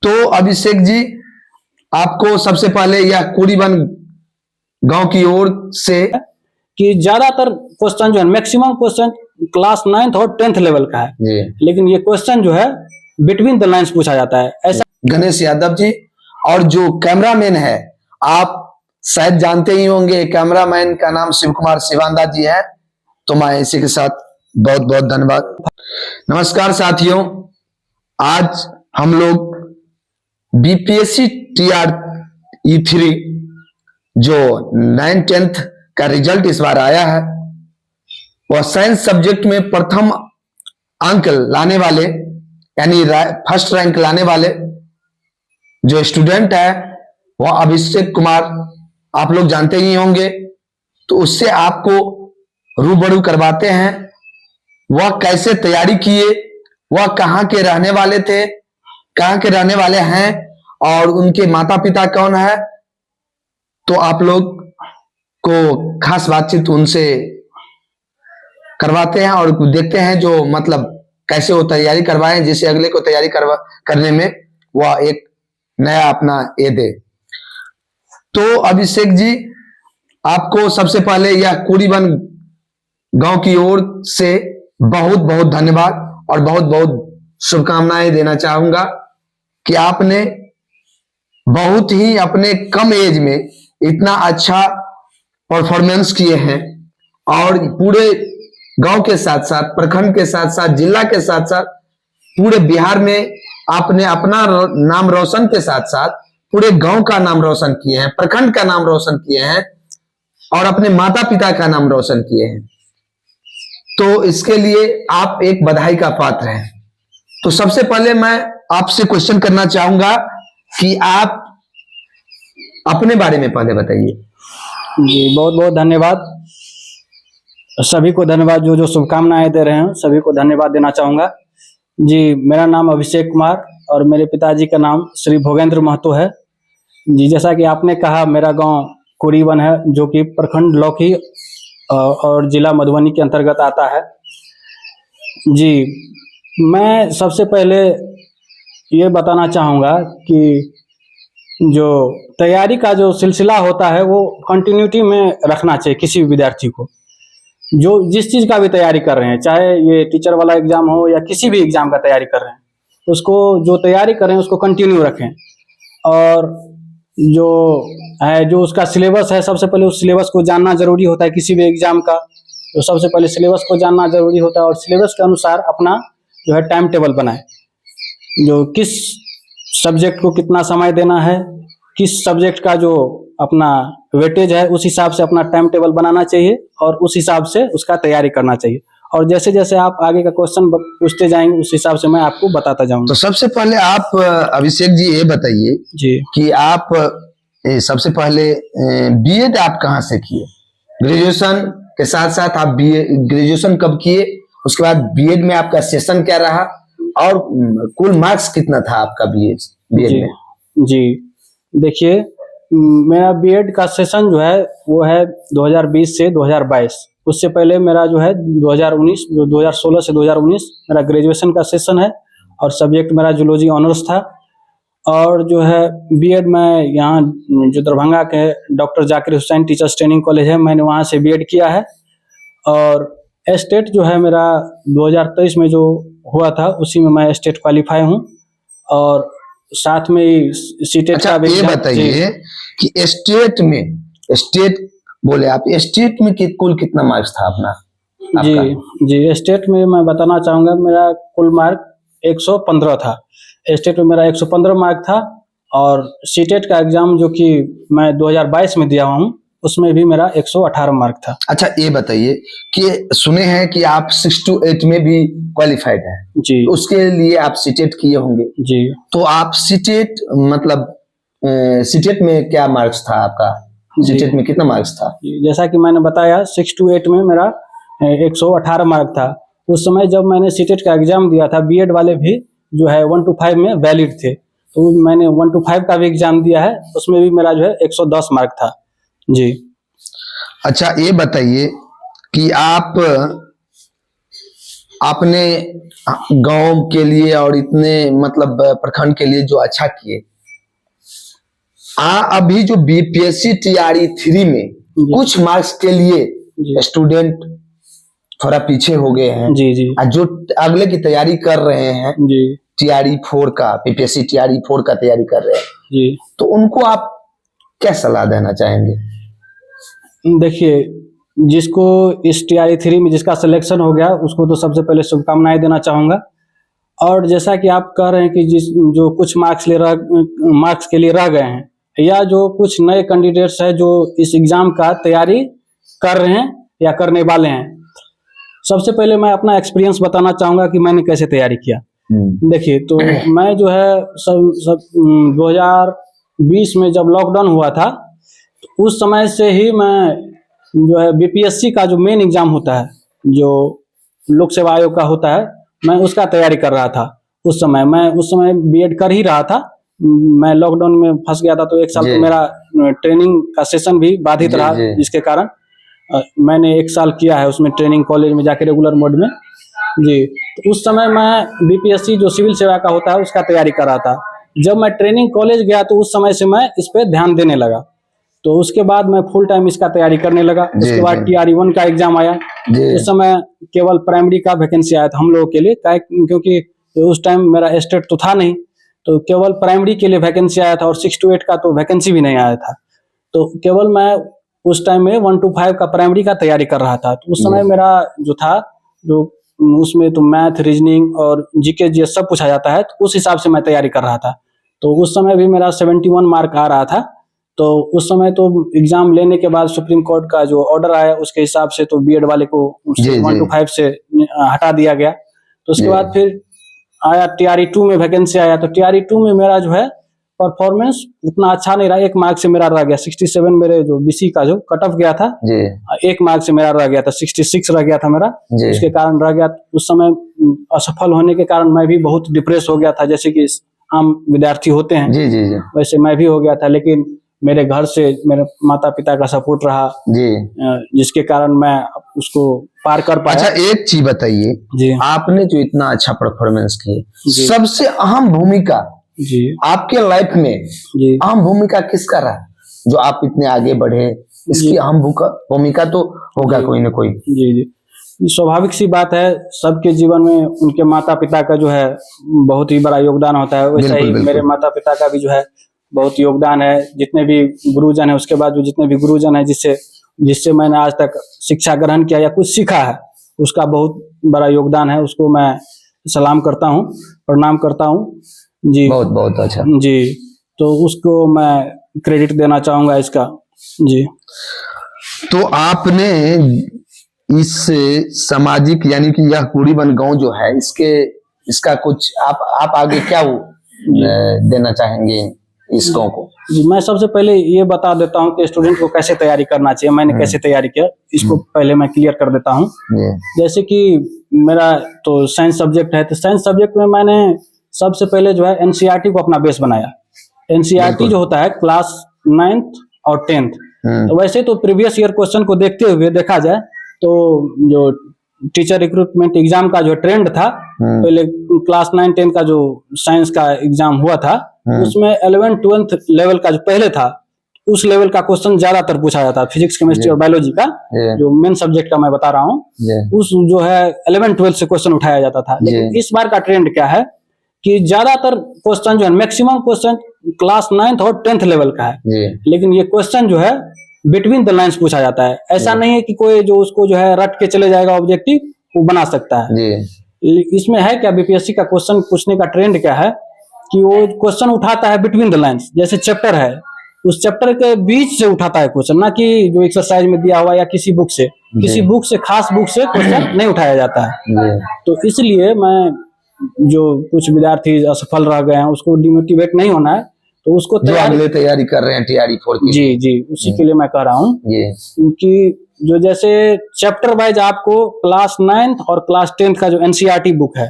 तो अभिषेक जी, आपको सबसे पहले यह कुरीबन गांव की ओर से कि ज्यादातर क्वेश्चन जो है मैक्सिमम क्वेश्चन क्लास 9th और 10th लेवल का है जी। लेकिन ये क्वेश्चन जो है बिटवीन द लाइंस पूछा जाता है ऐसा। गणेश यादव जी, और जो कैमरामैन है आप शायद जानते ही होंगे, कैमरामैन का नाम शिव कुमार शिवानंदा जी है। तो मैं इसी के साथ बहुत बहुत धन्यवाद। नमस्कार साथियों, आज हम लोग बीपीएससी TRE3 जो 9th-10th का रिजल्ट इस बार आया है, वह साइंस सब्जेक्ट में प्रथम अंक लाने वाले यानी फर्स्ट रैंक लाने वाले जो स्टूडेंट है वह अभिषेक कुमार, आप लोग जानते ही होंगे। तो उससे आपको रूबरू करवाते हैं, वह कैसे तैयारी किए, वह कहाँ के रहने वाले थे, कहाँ के रहने वाले हैं और उनके माता पिता कौन है। तो आप लोग को खास बातचीत उनसे करवाते हैं और देखते हैं जो मतलब कैसे वो तैयारी करवाएं, जिससे अगले को तैयारी करने में वह एक नया अपना ये दे। तो अभिषेक जी, आपको सबसे पहले यह कुरीबन गांव की ओर से बहुत बहुत धन्यवाद और बहुत बहुत शुभकामनाएं देना चाहूंगा कि आपने बहुत ही अपने कम एज में इतना अच्छा परफॉर्मेंस किए हैं और पूरे गांव के साथ साथ, प्रखंड के साथ साथ, जिला के साथ साथ पूरे बिहार में आपने अपना नाम रोशन के साथ साथ पूरे गांव का नाम रोशन किए हैं, प्रखंड का नाम रोशन किए हैं और अपने माता पिता का नाम रोशन किए हैं। तो इसके लिए आप एक बधाई का पात्र हैं। तो सबसे पहले मैं आपसे क्वेश्चन करना चाहूंगा कि आप अपने बारे में पहले बताइए। जी, बहुत बहुत धन्यवाद। सभी को धन्यवाद जो जो शुभकामनाएं दे रहे हैं, सभी को धन्यवाद देना चाहूंगा। जी, मेरा नाम अभिषेक कुमार और मेरे पिताजी का नाम श्री भोगेंद्र महतो है। जी, जैसा कि आपने कहा, मेरा गांव कुरीबन है जो कि प्रखंड लौकी और जिला मधुबनी के अंतर्गत आता है। जी, मैं सबसे पहले ये बताना चाहूँगा कि जो तैयारी का जो सिलसिला होता है वो कंटिन्यूटी में रखना चाहिए किसी भी विद्यार्थी को। जो जिस चीज़ का भी तैयारी कर रहे हैं, चाहे ये टीचर वाला एग्ज़ाम हो या किसी भी एग्ज़ाम का तैयारी कर रहे हैं, उसको जो तैयारी कर रहे हैं उसको कंटिन्यू रखें। और जो है जो उसका सिलेबस है, सबसे पहले उस सिलेबस को जानना ज़रूरी होता है किसी भी एग्ज़ाम का। तो सबसे पहले सिलेबस को जानना ज़रूरी होता है और सिलेबस के अनुसार अपना जो है टाइम टेबल बनाएं। जो किस सब्जेक्ट को कितना समय देना है, किस सब्जेक्ट का जो अपना वेटेज है, उस हिसाब से अपना टाइम टेबल बनाना चाहिए और उस हिसाब से उसका तैयारी करना चाहिए। और जैसे जैसे आप आगे का क्वेश्चन पूछते जाएंगे उस हिसाब से मैं आपको बताता जाऊंगा। तो सबसे पहले आप अभिषेक जी ये बताइए जी कि आप सबसे पहले बीएड आप कहाँ से किए? ग्रेजुएशन के साथ साथ आप ग्रेजुएशन कब किए? उसके बाद बीएड में आपका सेशन क्या रहा और कुल मार्क्स कितना था आपका बीएड में? जी, देखिए, मेरा बीएड का सेशन जो है वो है 2020 से 2022। उससे पहले मेरा जो है 2016 से 2019 मेरा ग्रेजुएशन का सेशन है और सब्जेक्ट मेरा जूलॉजी ऑनर्स था। और जो है बीएड में यहाँ जो दरभंगा के doctor Zakir Hussain teachers training college है, मैंने वहाँ से बीएड किया है। और स्टेट जो है मेरा 2023 में जो हुआ था उसी में मैं स्टेट क्वालिफाई हूँ। और साथ में ही सीटेट का भी। ये बताइए कि स्टेट बोले आप, स्टेट में कुल कितना मार्क्स था अपना? जी, स्टेट में मैं बताना चाहूँगा मेरा कुल मार्क 115 था। स्टेट में मेरा 115 मार्क था और सीटेट का एग्जाम जो कि मैं 2022 में दिया हूँ उसमें भी मेरा 118 मार्क था। अच्छा, ये बताइए कि सुने हैं कि आप 6 to 8 में भी क्वालिफाइड हैं। जी, तो उसके लिए आप सीटेट किए होंगे। जी, तो आप सीटेट मतलब सीटेट में क्या मार्क्स था आपका? सीटेट में कितना मार्क्स था? जैसा कि मैंने बताया 6 to 8 में मेरा 118 मार्क था। उस समय जब मैंने सीटेट का एग्जाम दिया था, बीएड वाले भी जो है 1 to 5 में वैलिड थे, तो मैंने 1 to 5 का भी एग्जाम दिया है, उसमें भी मेरा जो है 110 मार्क था। जी, अच्छा, ये बताइए कि आप आपने गांव के लिए और इतने मतलब प्रखंड के लिए जो अच्छा किए, अभी जो बीपीएससी टीआरई 3 में जी। कुछ मार्क्स के लिए जी स्टूडेंट थोड़ा पीछे हो गए हैं, जी जी और जो अगले की तैयारी कर रहे हैं जी टीआरई 4 का, बीपीएससी टीआरई 4 का तैयारी कर रहे हैं, जी। तो उनको आप क्या सलाह देना चाहेंगे? देखिए, जिसको इस टीआरई 3 में जिसका सिलेक्शन हो गया उसको तो सबसे पहले शुभकामनाएं देना चाहूँगा। और जैसा कि आप कह रहे हैं कि जो कुछ मार्क्स के लिए रह गए हैं, या जो कुछ नए कैंडिडेट्स हैं जो इस एग्ज़ाम का तैयारी कर रहे हैं या करने वाले हैं, सबसे पहले मैं अपना एक्सपीरियंस बताना चाहूँगा कि मैंने कैसे तैयारी किया। देखिए, तो मैं जो है 2020 में जब लॉकडाउन हुआ था, तो उस समय से ही मैं जो है बीपीएससी का जो मेन एग्ज़ाम होता है, जो लोक सेवा आयोग का होता है, मैं उसका तैयारी कर रहा था। उस समय बीएड कर ही रहा था। मैं लॉकडाउन में फंस गया था, तो 1 साल जी। तो मेरा ट्रेनिंग का सेशन भी बाधित जी, रहा, जी। जिसके कारण मैंने 1 साल किया है उसमें ट्रेनिंग कॉलेज में जाके रेगुलर मोड में। जी, तो उस समय मैं बीपीएससी जो सिविल सेवा का होता है उसका तैयारी कर रहा था। जब मैं ट्रेनिंग कॉलेज गया तो उस समय से मैं इस पे ध्यान देने लगा। तो उसके बाद मैं फुल टाइम इसका तैयारी करने लगा। जी, उसके बाद जी। टीआरई 1 का एग्जाम आया। जी। उस समय केवल प्राइमरी का वैकेंसी आया था हम लोगों के लिए, क्योंकि उस टाइम मेरा स्टेट तो था नहीं, तो केवल प्राइमरी के लिए वैकेंसी आया था और 6 to 8 का तो वैकेंसी भी नहीं आया था। तो केवल मैं उस टाइम में 1 to 5 का प्राइमरी का तैयारी कर रहा था। तो उस समय मेरा जो था, जो उसमें तो मैथ, रीजनिंग और जीके जीएस सब पूछा जाता है, तो उस हिसाब से मैं तैयारी कर रहा था। तो उस समय भी मेरा 71 मार्क आ रहा था। तो उस समय तो एग्जाम लेने के बाद सुप्रीम कोर्ट का जो ऑर्डर आया उसके हिसाब से तो बीएड वाले को जी, 1 जी। to 5 से हटा दिया गया। तो उसके जी। बाद फिर आया टीआरई 2 में वैकेंसी आया। तो टीआरई 2 में मेरा जो है परफॉर्मेंस उतना अच्छा नहीं रहा। 1 मार्क से मेरा रह गया 67, मेरे जो बीसी का जो कट ऑफ गया था, जी। 1 मार्क से मेरा रह गया था 66 रह गया था मेरा। जी। उसके कारण रह गया। उस समय असफल होने के कारण मैं भी बहुत डिप्रेस हो गया था, जैसे कि आम विद्यार्थी होते हैं जी, जी, जी। वैसे मैं भी हो गया था। लेकिन मेरे घर से मेरे माता पिता का सपोर्ट रहा, जी। जिसके कारण मैं उसको पार कर पाया। अच्छा, एक चीज बताइए, जी आपने जो इतना अच्छा परफॉर्मेंस किए, जी। सबसे अहम भूमिका जी आपके लाइफ में, जी अहम भूमिका किसका रहा जो आप इतने आगे बढ़े? इसकी जी। अहम भूमिका तो होगा जी। कोई ना कोई। जी जी। स्वाभाविक सी बात है, सबके जीवन में उनके माता पिता का जो है बहुत ही बड़ा योगदान होता है। वैसा बिल्कुल, ही बिल्कुल। मेरे माता पिता का भी जो है बहुत योगदान है। जितने भी गुरुजन है, उसके बाद जो जितने भी गुरुजन है जिससे मैंने आज तक शिक्षा ग्रहण किया या कुछ सीखा है, उसका बहुत बड़ा योगदान है। उसको मैं सलाम करता हूँ, प्रणाम करता हूँ। जी बहुत बहुत अच्छा। जी। तो उसको मैं क्रेडिट देना चाहूँगा इसका। जी। तो आपने इस सामाजिक, यानी कि यह कुरीबन गांव जो है, इसका कुछ आप आगे क्या देना चाहेंगे इस गांव को? जी, मैं सबसे पहले ये बता देता हूँ कि स्टूडेंट को कैसे तैयारी करना चाहिए। मैंने कैसे तैयारी किया इसको पहले मैं क्लियर कर देता हूँ। जैसे कि मेरा तो साइंस सब्जेक्ट है, तो साइंस सब्जेक्ट में मैंने सबसे पहले जो है एनसीईआरटी को अपना बेस बनाया। एनसीईआरटी जो होता है क्लास 9th और 10th। तो वैसे तो प्रीवियस ईयर क्वेश्चन को देखते हुए देखा जाए तो जो टीचर रिक्रूटमेंट एग्जाम का जो ट्रेंड था, पहले क्लास 9-10 का जो साइंस का एग्जाम हुआ था, उसमें 11th-12th लेवल का जो पहले था, उस लेवल का क्वेश्चन ज्यादातर पूछा जाता है। फिजिक्स, केमिस्ट्री और बायोलॉजी का जो मेन सब्जेक्ट का मैं बता रहा हूँ, उस जो है 11th-12th से क्वेश्चन उठाया जाता था। लेकिन इस बार का ट्रेंड क्या है कि ज्यादातर क्वेश्चन जो है, मैक्सिमम क्वेश्चन क्लास 9th और 10th लेवल का है। लेकिन ये क्वेश्चन जो है बिटवीन द लाइन्स पूछा जाता है। ऐसा नहीं है कि कोई जो उसको जो है रट के चले जाएगा ऑब्जेक्टिव, वो बना सकता है। इसमें है क्या, बीपीएससी का क्वेश्चन पूछने का ट्रेंड क्या है कि वो क्वेश्चन उठाता है बिटवीन द लाइन्स। जैसे चैप्टर है, उस चैप्टर के बीच से उठाता है क्वेश्चन, ना कि जो एक्सरसाइज में दिया हुआ या किसी बुक से, खास बुक से क्वेश्चन नहीं उठाया जाता है। तो इसलिए मैं, जो कुछ विद्यार्थी असफल रह गए हैं, उसको डिमोटिवेट नहीं होना है। तो उसको तैयारी कर रहे हैं टीआरई 4 की। जी जी, उसी के लिए मैं कह रहा हूँ कि जो जैसे चैप्टर वाइज आपको क्लास 9th और क्लास 10th का जो एनसीईआरटी बुक है,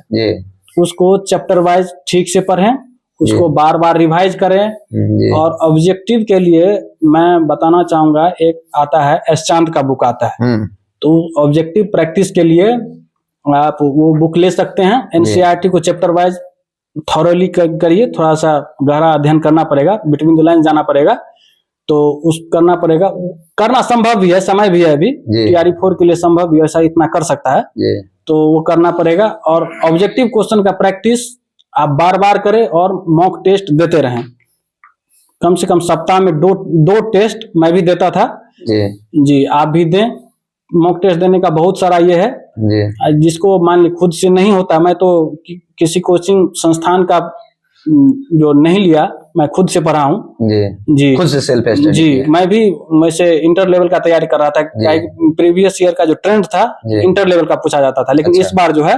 उसको चैप्टर वाइज ठीक से पढ़ें, उसको बार बार रिवाइज करें। और ऑब्जेक्टिव के लिए मैं बताना चाहूंगा, एक आता है एस चांद का बुक आता है। तो ऑब्जेक्टिव प्रैक्टिस के लिए आप वो बुक ले सकते हैं। एनसीईआरटी को चैप्टर वाइज थॉरोली करिए, थोड़ा सा गहरा अध्ययन करना पड़ेगा, बिटवीन द लाइन जाना पड़ेगा, तो उस करना पड़ेगा, करना संभव भी है, समय भी है अभी, टीआरई 4 के लिए संभव भी ऐसा इतना कर सकता है, तो वो करना पड़ेगा। और ऑब्जेक्टिव क्वेश्चन का प्रैक्टिस आप बार बार करें और मॉक टेस्ट देते रहें। कम से कम सप्ताह में दो टेस्ट मैं भी देता था जी, आप भी दें। मॉक टेस्ट देने का बहुत सारा ये है जी। जिसको मान ली खुद से नहीं होता, मैं तो किसी कोचिंग संस्थान का जो नहीं लिया, मैं खुद से पढ़ा हूँ जी, खुद से सेल्फ स्टडी जी। मैं भी वैसे इंटर लेवल का तैयारी कर रहा था, प्रीवियस ईयर का जो ट्रेंड था इंटर लेवल का पूछा जाता था, लेकिन इस बार जो है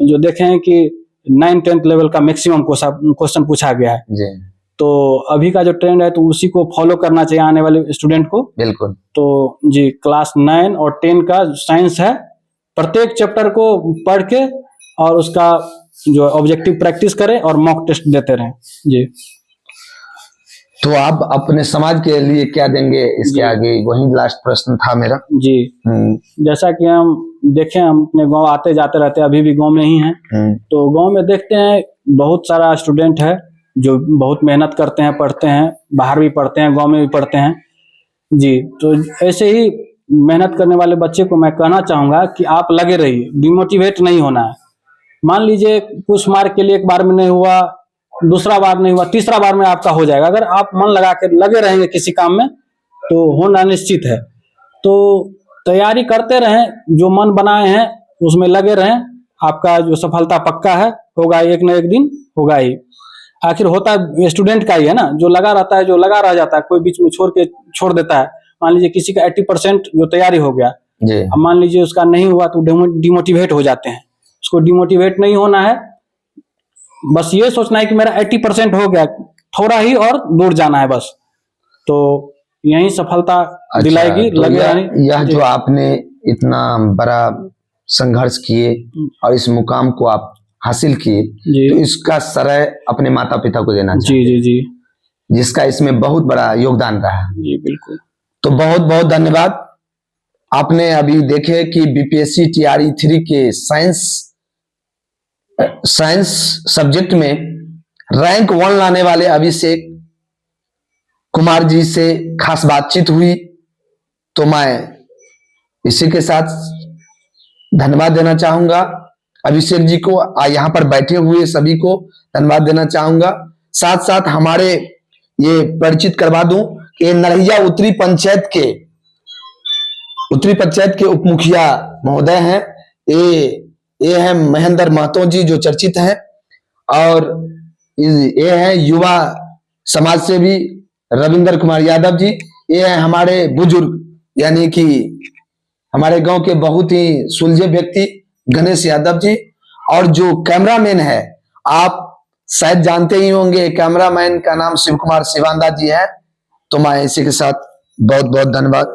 जो देखें कि 9-10th लेवल का मैक्सिमम क्वेश्चन पूछा गया है। तो अभी का जो ट्रेंड है तो उसी को फॉलो करना चाहिए आने वाले स्टूडेंट को। बिल्कुल। तो जी, क्लास 9 और 10 का साइंस है, प्रत्येक चैप्टर को पढ़ के और उसका जो ऑब्जेक्टिव प्रैक्टिस करें और मॉक टेस्ट देते रहें जी। तो आप अपने समाज के लिए क्या देंगे इसके आगे? वही लास्ट प्रश्न था मेरा जी। जैसा कि हम देखें, हम अपने गांव आते जाते रहते हैं, अभी भी गांव में ही हैं, तो गांव में देखते हैं बहुत सारा स्टूडेंट है जो बहुत मेहनत करते हैं, पढ़ते हैं, बाहर भी पढ़ते हैं, गांव में भी पढ़ते हैं जी। तो ऐसे ही मेहनत करने वाले बच्चे को मैं कहना चाहूंगा कि आप लगे रहिए, डिमोटिवेट नहीं होना है। मान लीजिए कुछ मार्क के लिए एक बार में नहीं हुआ, दूसरा बार नहीं हुआ, तीसरा बार में आपका हो जाएगा। अगर आप मन लगा के लगे रहेंगे किसी काम में तो होना निश्चित है। तो तैयारी करते रहें, जो मन बनाए हैं उसमें लगे रहें, आपका जो सफलता पक्का है, होगा एक न एक दिन, होगा ही। आखिर होता स्टूडेंट का ही है ना, जो लगा रहता है, जो लगा रह जाता है, कोई बीच में छोड़ देता है। मान लीजिए किसी का 80% जो तैयारी हो गया, अब मान लीजिए उसका नहीं हुआ तो डिमोटिवेट हो जाते हैं। उसको डिमोटिवेट नहीं होना है, बस ये सोचना है कि मेरा 80% हो गया, थोड़ा ही और दूर जाना है बस, तो यही सफलता दिलाएगी। तो यह जो आपने इतना बड़ा संघर्ष किए और इस मुकाम को आप हासिल किए, तो इसका श्रेय अपने माता पिता को देना चाहिए जी जी जी, जिसका इसमें बहुत बड़ा योगदान रहा जी। बिल्कुल। तो बहुत बहुत धन्यवाद। आपने अभी देखे कि बीपीएससी टीआरई 3 के साइंस सब्जेक्ट में रैंक 1 लाने वाले अभिषेक कुमार जी से खास बातचीत हुई, तो मैं इसी के साथ धन्यवाद देना चाहूंगा अभिषेक जी को, यहाँ पर बैठे हुए सभी को धन्यवाद देना चाहूंगा। साथ साथ हमारे ये परिचित करवा दूं कि नरहिया उत्तरी पंचायत के उप मुखिया महोदय हैं, ये हैं महेंद्र महतो जी जो चर्चित हैं, और ये हैं युवा समाज सेवी रविंद्र कुमार यादव जी, ये हैं हमारे बुजुर्ग यानी कि हमारे गांव के बहुत ही सुलझे व्यक्ति गणेश यादव जी, और जो कैमरामैन है आप शायद जानते ही होंगे, कैमरामैन का नाम शिव कुमार शिवानंदा जी है। तो मैं इसी के साथ बहुत बहुत धन्यवाद।